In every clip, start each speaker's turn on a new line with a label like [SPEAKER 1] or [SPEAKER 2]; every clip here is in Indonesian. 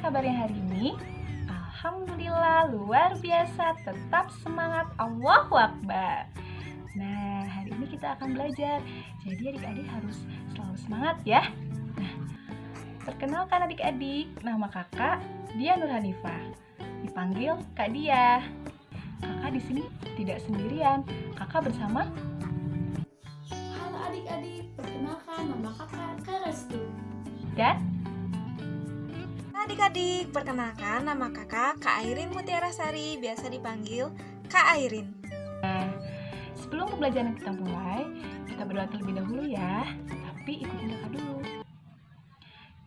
[SPEAKER 1] kabarnya hari ini? Alhamdulillah, luar biasa, tetap semangat, Allahu Akbar. Nah, hari ini kita akan belajar, jadi adik-adik harus selalu semangat ya. Nah, perkenalkan adik-adik, nama kakak Dia Nur Hanifah, dipanggil Kak Dia. Kakak di sini tidak sendirian, kakak bersama.
[SPEAKER 2] Halo adik-adik, perkenalkan nama kakak Kak Restu.
[SPEAKER 1] Dan
[SPEAKER 3] adik-adik, perkenalkan nama kakak Kak Airin Mutiara Sari, biasa dipanggil Kak Airin.
[SPEAKER 1] Sebelum pembelajaran kita mulai, kita berdoa terlebih dahulu ya. Tapi ikutin kakak dulu.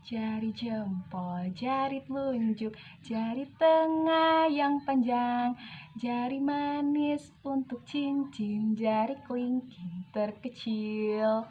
[SPEAKER 1] Jari jempol, jari telunjuk, jari tengah yang panjang, jari manis untuk cincin, jari kelingking terkecil.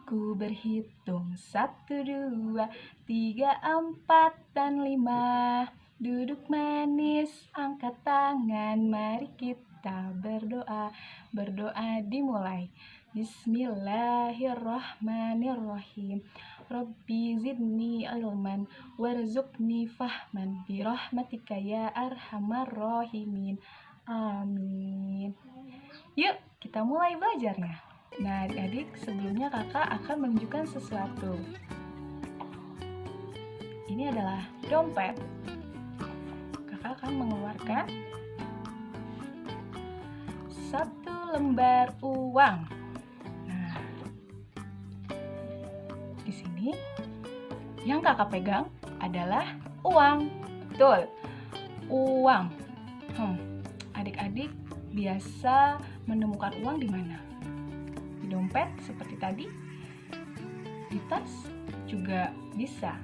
[SPEAKER 1] Ku berhitung 1, 2, 3, 4, dan 5. Duduk manis, angkat tangan, mari kita berdoa. Berdoa dimulai. Bismillahirrahmanirrahim. Rabbi zidni ilman warzuqni fahman birahmatika ya arhamar rahimin. Amin. Yuk, kita mulai belajarnya. Nah, adik-adik, sebelumnya kakak akan menunjukkan sesuatu. Ini adalah dompet. Kakak akan mengeluarkan 1 lembar uang. Nah, di sini yang kakak pegang adalah uang. Betul, uang. Adik-adik biasa menemukan uang di mana? Di dompet seperti tadi, di tas juga bisa,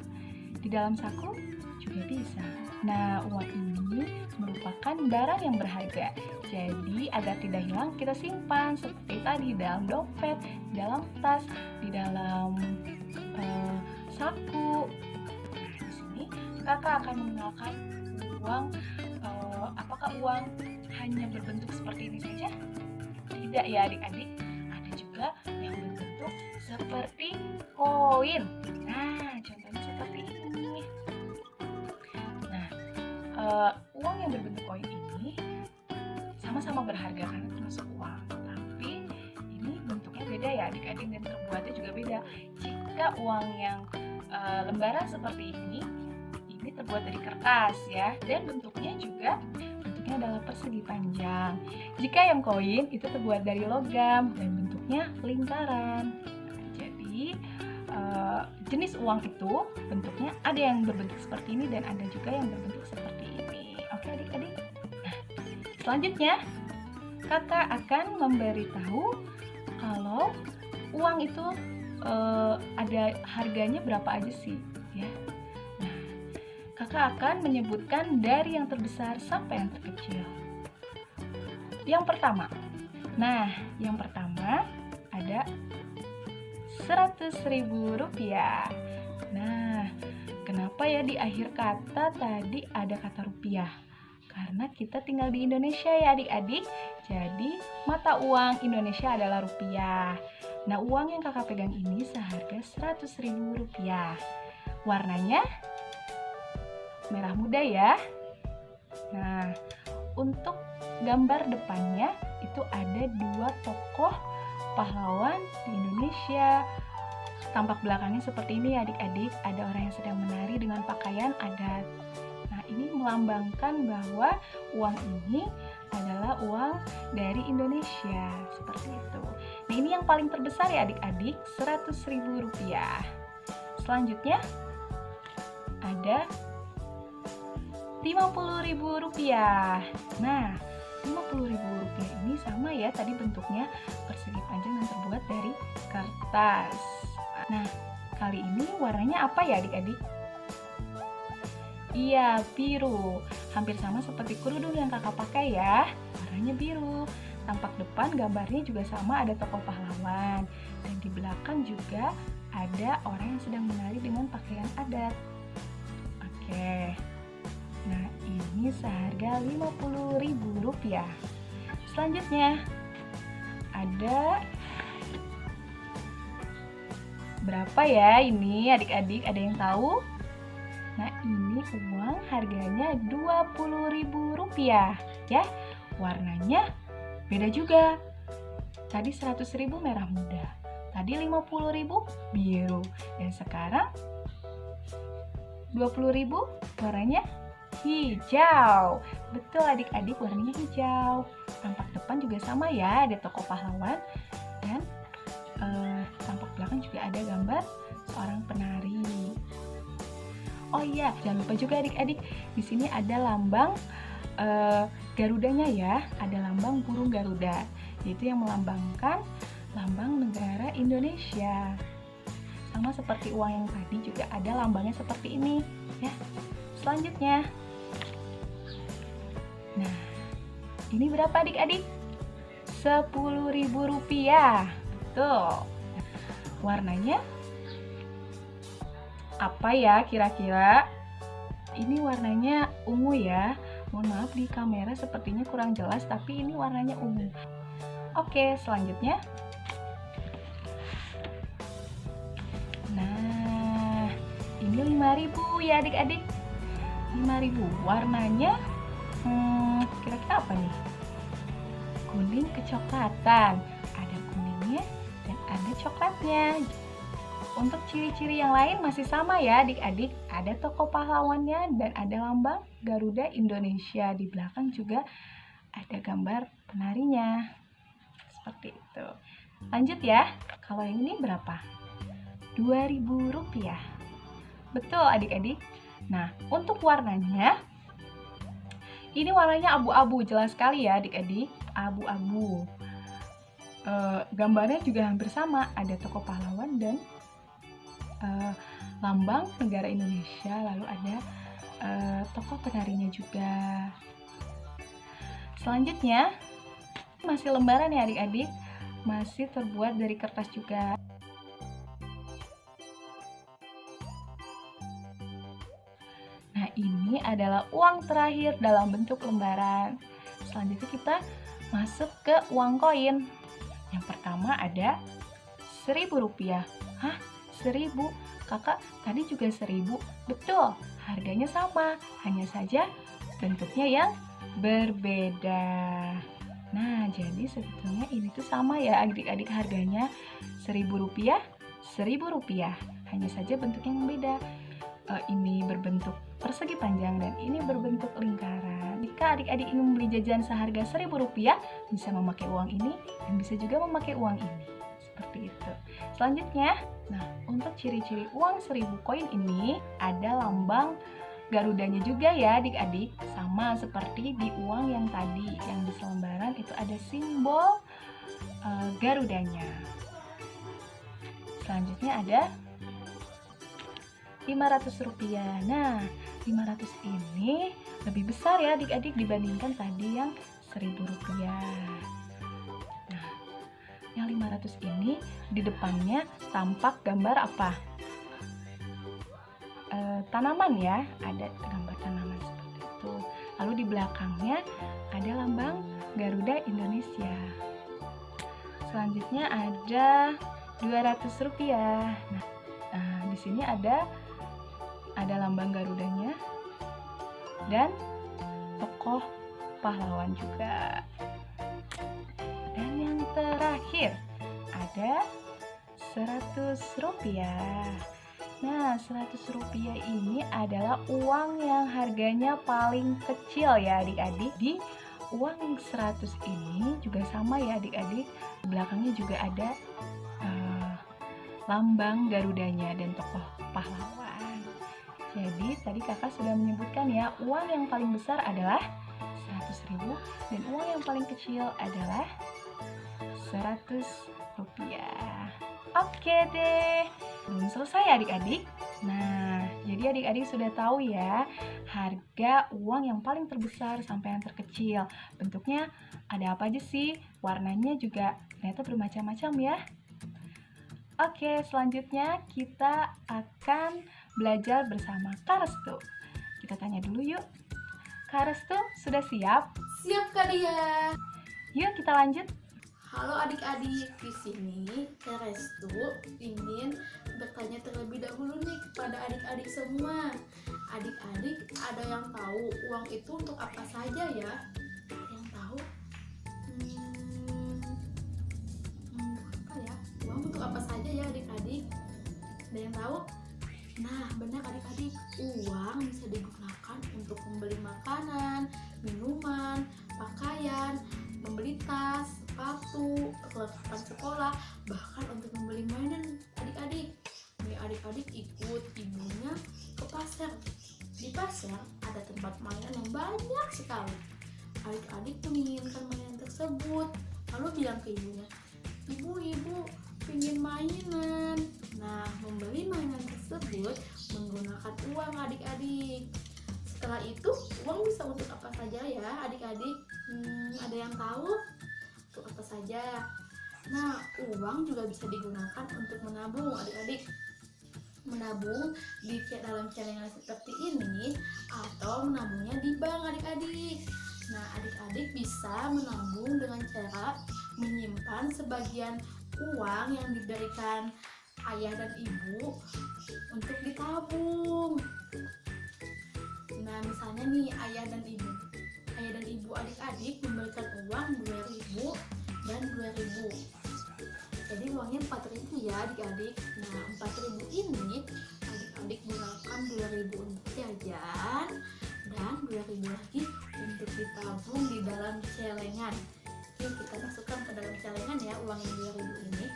[SPEAKER 1] di dalam saku juga bisa. Nah, uang ini merupakan barang yang berharga, jadi agar tidak hilang kita simpan seperti tadi di dalam dompet, di dalam tas, di dalam saku. Nah, di sini kakak akan mengenalkan uang. Apakah uang hanya berbentuk seperti ini saja? Tidak ya adik-adik, ada juga yang berbentuk seperti koin. Nah, contohnya seperti ini. Nah, uang yang berbentuk koin ini sama-sama berharga karena termasuk uang, tapi ini bentuknya beda ya adik-adik, dan terbuatnya juga beda. Jika uang yang lembaran seperti ini terbuat dari kertas ya, dan bentuknya adalah persegi panjang. Jika yang koin itu terbuat dari logam dan bentuknya lingkaran. Jadi jenis uang itu bentuknya ada yang berbentuk seperti ini dan ada juga yang berbentuk seperti ini. Oke adik-adik. Nah, selanjutnya kakak akan memberitahu kalau uang itu ada harganya berapa aja sih ya. Kakak akan menyebutkan dari yang terbesar sampai yang terkecil. Yang pertama. Nah, yang pertama ada 100.000 rupiah. Nah, kenapa ya di akhir kata tadi ada kata rupiah? Karena kita tinggal di Indonesia ya adik-adik. Jadi mata uang Indonesia adalah rupiah. Nah, uang yang kakak pegang ini seharga 100.000 rupiah. Warnanya merah muda ya. Nah, untuk gambar depannya itu ada 2 tokoh pahlawan di Indonesia. Tampak belakangnya seperti ini adik-adik, ada orang yang sedang menari dengan pakaian adat. Nah, ini melambangkan bahwa uang ini adalah uang dari Indonesia, seperti itu. Nah, ini yang paling terbesar ya adik-adik, 100.000 rupiah. Selanjutnya ada 50.000 rupiah. Nah, 50.000 rupiah ini sama ya tadi bentuknya persegi panjang dan terbuat dari kertas. Nah, kali ini warnanya apa ya adik-adik? Iya, biru. Hampir sama seperti kerudung yang kakak pakai ya. Warnanya biru. Tampak depan gambarnya juga sama, ada tokoh pahlawan. Dan di belakang juga ada orang yang sedang menari dengan pakaian adat. Oke. Nah, ini seharga 50.000 rupiah. Selanjutnya ada berapa ya ini adik-adik? Ada yang tahu? Nah, ini uang harganya Rp20.000 ya. Warnanya beda juga. Tadi 100.000 merah muda, tadi 50.000 biru, dan sekarang 20.000 warnanya hijau. Betul adik-adik, warnanya hijau. Tampak depan juga sama ya, ada tokoh pahlawan, dan tampak belakang juga ada gambar seorang penari. Oh iya, jangan lupa juga adik-adik, di sini ada lambang Garudanya ya, ada lambang burung Garuda, yaitu yang melambangkan lambang negara Indonesia. Sama seperti uang yang tadi juga ada lambangnya seperti ini ya. Selanjutnya, nah ini berapa adik-adik? Rp10.000. Tuh, warnanya apa ya kira-kira? Ini warnanya ungu ya. Mohon maaf di kamera sepertinya kurang jelas, tapi ini warnanya ungu. Oke, selanjutnya. Nah, ini 5.000 ya adik-adik. 5.000. Warnanya kira-kira apa nih? Kuning kecoklatan. Ada kuningnya dan ada coklatnya. Untuk ciri-ciri yang lain masih sama ya adik-adik. Ada tokoh pahlawannya dan ada lambang Garuda Indonesia. Di belakang juga ada gambar penarinya. Seperti itu. Lanjut ya. Kalau yang ini berapa? Rp2.000. Betul adik-adik. Nah, untuk warnanya, ini warnanya abu-abu, jelas sekali ya adik-adik. Abu-abu. Gambarnya juga hampir sama. Ada tokoh pahlawan dan lambang negara Indonesia, lalu ada tokoh penarinya juga. Selanjutnya masih lembaran ya adik-adik, masih terbuat dari kertas juga. Nah, ini adalah uang terakhir dalam bentuk lembaran. Selanjutnya kita masuk ke uang koin. Yang pertama ada Rp1.000. Hah? 1.000? Kakak tadi juga 1.000? Betul, harganya sama, hanya saja bentuknya yang berbeda. Nah, jadi sebetulnya ini tuh sama ya adik-adik, harganya Rp1.000, Rp1.000, hanya saja bentuknya yang beda. Ini berbentuk persegi panjang dan ini berbentuk lingkaran. Jika adik-adik ingin membeli jajan seharga Rp1.000, bisa memakai uang ini dan bisa juga memakai uang ini. Seperti itu. Selanjutnya, nah untuk ciri-ciri uang 1.000 koin ini ada lambang Garudanya juga ya adik-adik, sama seperti di uang yang tadi yang di selembaran itu ada simbol Garudanya. Selanjutnya ada Rp500. Nah, 500 ini lebih besar ya adik-adik dibandingkan tadi yang Rp1.000. Yang 500 ini di depannya tampak gambar apa? Tanaman ya, ada gambar tanaman seperti itu. Lalu di belakangnya ada lambang Garuda Indonesia. Selanjutnya ada Rp200. Nah, di sini ada lambang Garudanya dan tokoh pahlawan juga. Dan yang terakhir ada Rp100. Nah, Rp100 ini adalah uang yang harganya paling kecil ya adik-adik. Di uang 100 ini juga sama ya adik-adik. Di belakangnya juga ada lambang Garudanya dan tokoh pahlawan. Jadi tadi kakak sudah menyebutkan ya, uang yang paling besar adalah Rp100.000 dan uang yang paling kecil adalah Rp100. Oke deh, belum selesai adik-adik. Nah, jadi adik-adik sudah tahu ya harga uang yang paling terbesar sampai yang terkecil. Bentuknya ada apa aja sih? Warnanya juga ternyata bermacam-macam ya. Oke, selanjutnya kita akan belajar bersama Kak Restu. Kita tanya dulu yuk. Kak Restu, sudah siap?
[SPEAKER 2] Siap Kak Dia.
[SPEAKER 1] Yuk kita lanjut.
[SPEAKER 2] Halo adik-adik, di sini Kak Restu ingin bertanya terlebih dahulu nih kepada adik-adik semua. Adik-adik ada yang tahu uang itu untuk apa saja ya? Ada yang tahu? Apa ya? Uang untuk apa saja ya adik-adik? Ada yang tahu? Nah, benar adik-adik, uang bisa digunakan untuk membeli makanan, minuman, pakaian, membeli tas, sepatu, perlengkapan sekolah, bahkan untuk membeli mainan adik-adik. Nih adik-adik ikut ibunya ke pasar. Di pasar ada tempat mainan yang banyak sekali. Adik-adik menginginkan mainan tersebut, lalu bilang ke ibunya, ibu, ingin mainan. Nah, membeli mainan tersebut menggunakan uang adik-adik. Setelah itu, uang bisa untuk apa saja ya adik-adik? Ada yang tahu? Untuk apa saja? Nah, uang juga bisa digunakan untuk menabung adik-adik. Menabung di dalam celengan seperti ini atau menabungnya di bank adik-adik. Nah, adik-adik bisa menabung dengan cara menyimpan sebagian uang yang diberikan ayah dan ibu untuk ditabung. Nah, misalnya nih ayah dan ibu adik-adik memberikan uang 2.000 dan 2.000. Jadi uangnya 4.000 ya adik-adik. Nah, 4.000 ini adik-adik gunakan 2.000 untuk jajan dan 2.000 lagi untuk ditabung di dalam celengan. Yuk kita masukkan ke dalam celengan ya uang yang 2.000 ini.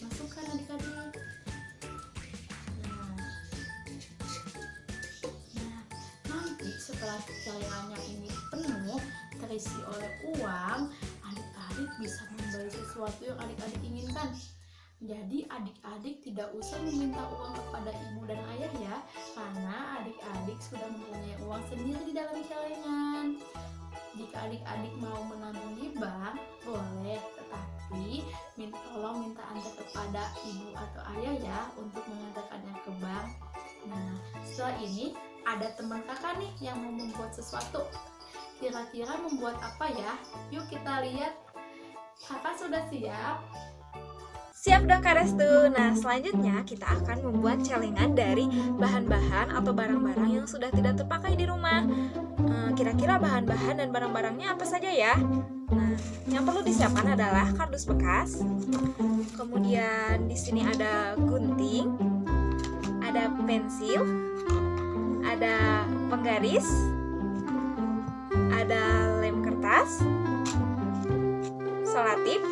[SPEAKER 2] Masukkan adik-adik. Nah, nanti setelah celengannya ini penuh terisi oleh uang, adik-adik bisa membeli sesuatu yang adik-adik inginkan. Jadi adik-adik tidak usah meminta uang kepada ibu dan ayah ya, karena adik-adik sudah mempunyai uang sendiri di dalam celengan. Jika adik-adik mau menabung di bank, boleh, tetapi tolong minta antar kepada ibu atau ayah ya untuk mengantarkannya ke bank. Nah, setelah ini ada teman kakak nih yang mau membuat sesuatu. Kira-kira membuat apa ya? Yuk kita lihat. Kakak sudah siap?
[SPEAKER 3] Siap dong Kak Restu. Nah, selanjutnya kita akan membuat celengan dari bahan-bahan atau barang-barang yang sudah tidak terpakai di rumah. Kira-kira bahan-bahan dan barang-barangnya apa saja ya? Nah, yang perlu disiapkan adalah kardus bekas. Kemudian di sini ada gunting, ada pensil, ada penggaris, ada lem kertas, selotip,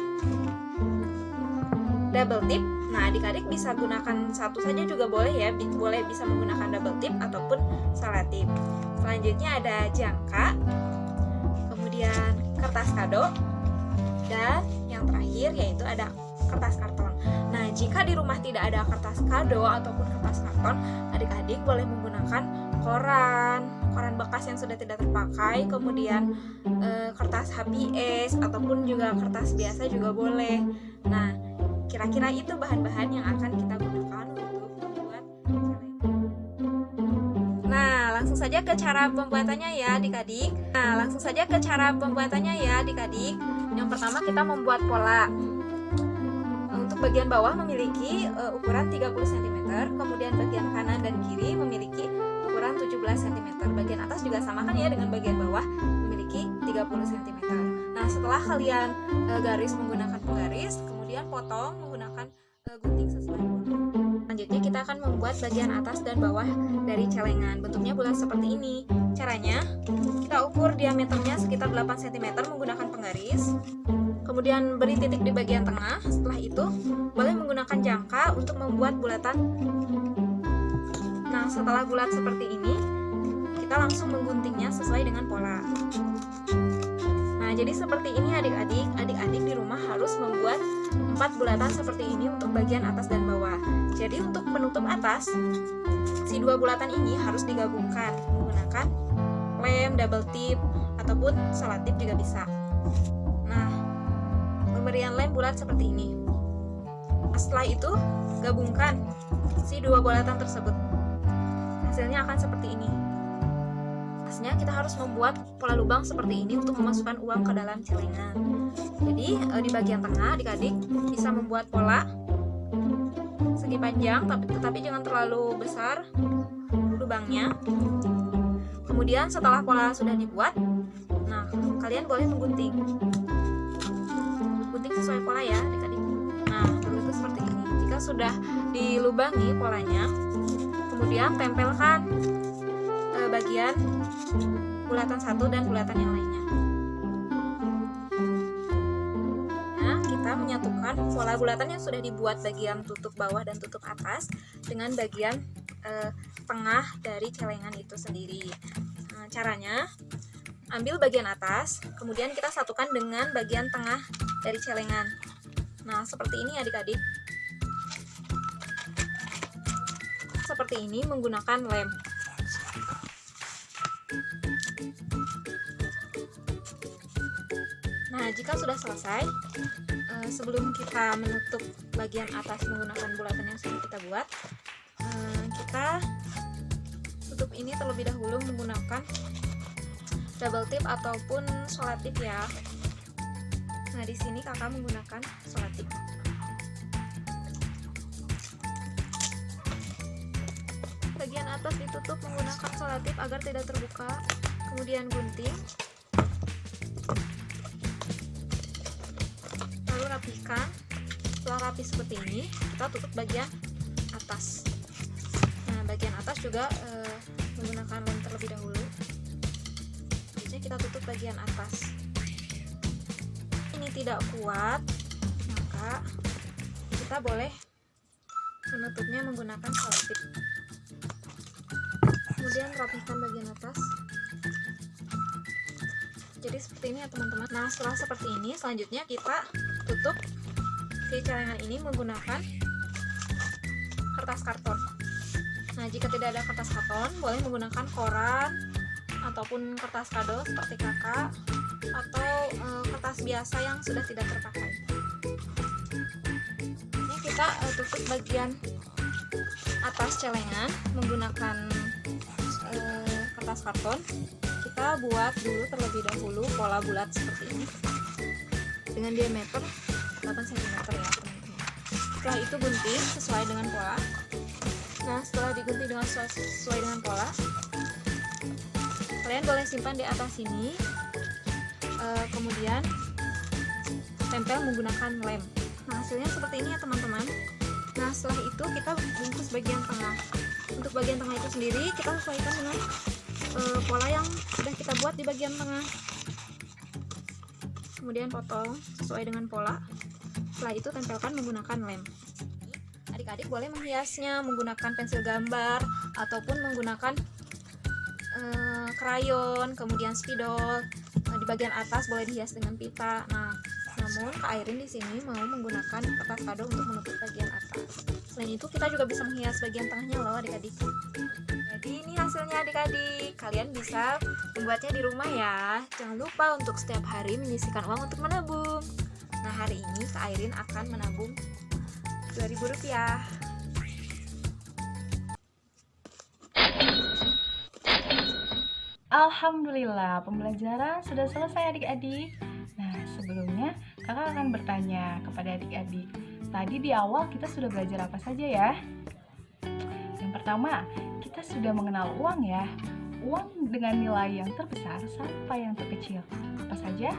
[SPEAKER 3] double tip. Nah, adik-adik bisa gunakan satu saja juga boleh ya, boleh bisa menggunakan double tip ataupun selotip. Selanjutnya ada jangka, kemudian kertas kado, dan yang terakhir yaitu ada kertas karton. Nah, jika di rumah tidak ada kertas kado ataupun kertas karton, adik-adik boleh menggunakan koran bekas yang sudah tidak terpakai, kemudian kertas HPS ataupun juga kertas biasa juga boleh. Nah, kira-kira itu bahan-bahan yang akan kita gunakan untuk membuat celengan. Nah, langsung saja ke cara pembuatannya ya adik-adik. Yang pertama kita membuat pola. Untuk bagian bawah memiliki ukuran 30 cm, kemudian bagian kanan dan kiri memiliki ukuran 17 cm. Bagian atas juga sama kan ya dengan bagian bawah memiliki 30 cm. Nah, setelah kalian garis menggunakan penggaris, kemudian potong menggunakan gunting sesuai pola. Selanjutnya kita akan membuat bagian atas dan bawah dari celengan. Bentuknya bulat seperti ini. Caranya, kita ukur diameternya sekitar 8 cm menggunakan penggaris. Kemudian beri titik di bagian tengah. Setelah itu, boleh menggunakan jangka untuk membuat bulatan. Nah, setelah bulat seperti ini, kita langsung mengguntingnya sesuai dengan pola. Nah, jadi seperti ini adik-adik. Adik-adik di rumah harus membuat 4 bulatan seperti ini untuk bagian atas dan bawah. Jadi untuk penutup atas, si 2 bulatan ini harus digabungkan menggunakan lem, double tip, ataupun selotip juga bisa. Nah, pemberian lem bulat seperti ini. Setelah itu, gabungkan si 2 bulatan tersebut. Hasilnya akan seperti ini. Hasilnya kita harus membuat pola lubang seperti ini untuk memasukkan uang ke dalam celengan. Jadi di bagian tengah adik-adik bisa membuat pola segi panjang, tetapi jangan terlalu besar lubangnya. Kemudian setelah pola sudah dibuat, nah kalian boleh menggunting sesuai pola ya adik-adik. Nah begitu seperti ini. Jika sudah dilubangi polanya, kemudian tempelkan bagian bulatan satu dan bulatan yang lainnya. Nah kita menyatukan pola bulatan yang sudah dibuat bagian tutup bawah dan tutup atas dengan bagian tengah dari celengan itu sendiri. Nah, caranya ambil bagian atas, kemudian kita satukan dengan bagian tengah dari celengan. Nah, seperti ini adik-adik. Seperti ini menggunakan lem. Nah, jika sudah selesai, sebelum kita menutup bagian atas menggunakan bulatan yang sudah kita buat, kita tutup ini terlebih dahulu menggunakan double tip ataupun solatip ya. Nah, di sini kakak menggunakan solatip. Bagian atas ditutup menggunakan solatip agar tidak terbuka. Kemudian gunting. Lalu rapihkan. Setelah rapi seperti ini, kita tutup bagian atas. Nah, bagian atas juga menggunakan lem terlebih dahulu. Jadi kita tutup bagian atas. Ini tidak kuat, maka kita boleh menutupnya menggunakan solatip. Kemudian rapihkan bagian atas. Jadi seperti ini ya teman-teman. Nah setelah seperti ini, selanjutnya kita tutup si celengan ini menggunakan kertas karton. Nah jika tidak ada kertas karton, boleh menggunakan koran ataupun kertas kado seperti kakak, atau kertas biasa yang sudah tidak terpakai. Ini kita tutup bagian atas celengan menggunakan kertas karton. Kita buat dulu terlebih dahulu pola bulat seperti ini dengan diameter 8 cm ya teman-teman. Setelah itu gunting sesuai dengan pola. Nah setelah digunting dengan sesuai dengan pola, kalian boleh simpan di atas sini. Kemudian tempel menggunakan lem. Nah hasilnya seperti ini ya teman-teman. Nah setelah itu kita bungkus bagian tengah. Untuk bagian tengah itu sendiri kita sesuaikan dengan pola yang sudah kita buat di bagian tengah. Kemudian potong sesuai dengan pola. Setelah itu tempelkan menggunakan lem. Adik-adik boleh menghiasnya menggunakan pensil gambar ataupun menggunakan krayon, kemudian spidol. Di bagian atas boleh dihias dengan pita. Nah, namun Kak Airin di sini mau menggunakan kertas kado untuk menutup bagian atas. Selain itu kita juga bisa menghias bagian tengahnya loh adik-adik. Jadi ini hasilnya adik-adik. Kalian bisa membuatnya di rumah ya. Jangan lupa untuk setiap hari menyisihkan uang untuk menabung. Nah hari ini Kak Airin akan menabung Rp2.000.
[SPEAKER 1] Alhamdulillah, pembelajaran sudah selesai adik-adik. Nah, sebelumnya kakak akan bertanya kepada adik-adik. Tadi di awal kita sudah belajar apa saja ya? Yang pertama, kita sudah mengenal uang ya. Uang dengan nilai yang terbesar sampai yang terkecil. Apa saja?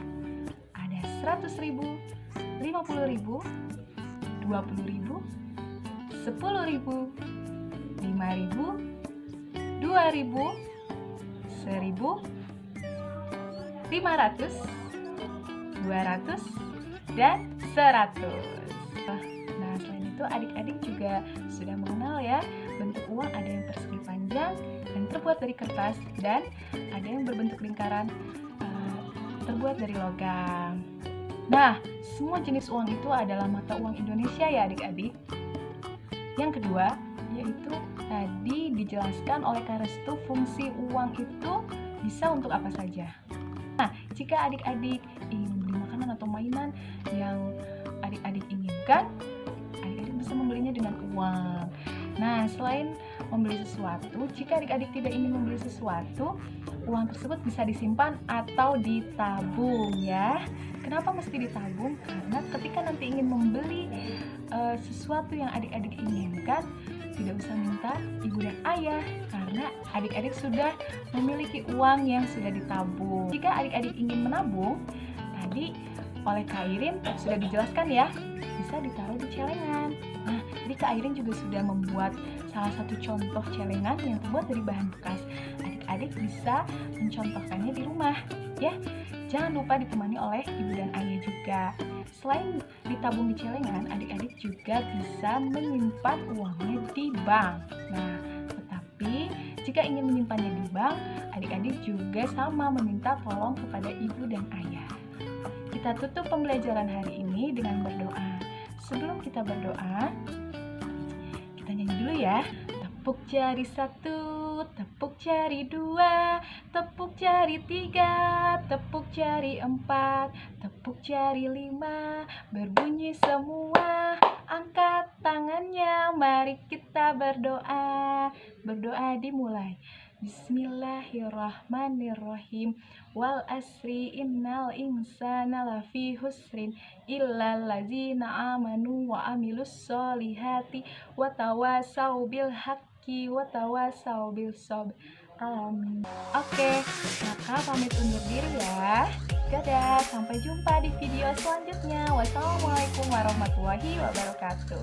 [SPEAKER 1] Ada 100.000, 50.000, 20.000, 10.000, 5.000, 2.000, 1.000, 500, 200, dan 100. Nah, selain itu adik-adik juga sudah mengenal ya, bentuk uang ada yang persegi panjang dan terbuat dari kertas, dan ada yang berbentuk lingkaran terbuat dari logam. Nah, semua jenis uang itu adalah mata uang Indonesia ya adik-adik. Yang kedua, yaitu tadi dijelaskan oleh Kak Restu, fungsi uang itu bisa untuk apa saja. Nah, jika adik-adik ingin membeli makanan atau mainan yang adik-adik inginkan, adik-adik bisa membelinya dengan uang. Nah, selain membeli sesuatu, jika adik-adik tidak ingin membeli sesuatu, uang tersebut bisa disimpan atau ditabung ya. Kenapa mesti ditabung? Karena ketika nanti ingin membeli sesuatu yang adik-adik inginkan, tidak usah minta ibu dan ayah karena adik-adik sudah memiliki uang yang sudah ditabung. Jika adik-adik ingin menabung, tadi oleh Kak Irin sudah dijelaskan ya, bisa ditaruh di celengan. Nah, jadi Kak Irin juga sudah membuat salah satu contoh celengan yang terbuat dari bahan bekas. Adik-adik bisa mencontohkannya di rumah ya. Jangan lupa ditemani oleh ibu dan ayah juga. Selain ditabung di celengan, adik-adik juga bisa menyimpan uangnya di bank. Nah, tetapi jika ingin menyimpannya di bank, adik-adik juga sama meminta tolong kepada ibu dan ayah. Kita tutup pembelajaran hari ini dengan berdoa. Sebelum kita berdoa, kita nyanyi dulu ya. Tepuk jari 1, tepuk jari 2, tepuk jari 3, tepuk jari 4, tepuk jari 5. Berbunyi semua, angkat tangannya, mari kita berdoa. Berdoa dimulai. Bismillahirrahmanirrahim. Wal asri innal insana lafi husrin illal ladzina amanu wa amilus solihati wa tawasau bil haqqi wa tawasau bil sabr. Amin. Oke, kakak pamit undur diri ya. Dadah, sampai jumpa di video selanjutnya. Wassalamualaikum warahmatullahi wabarakatuh.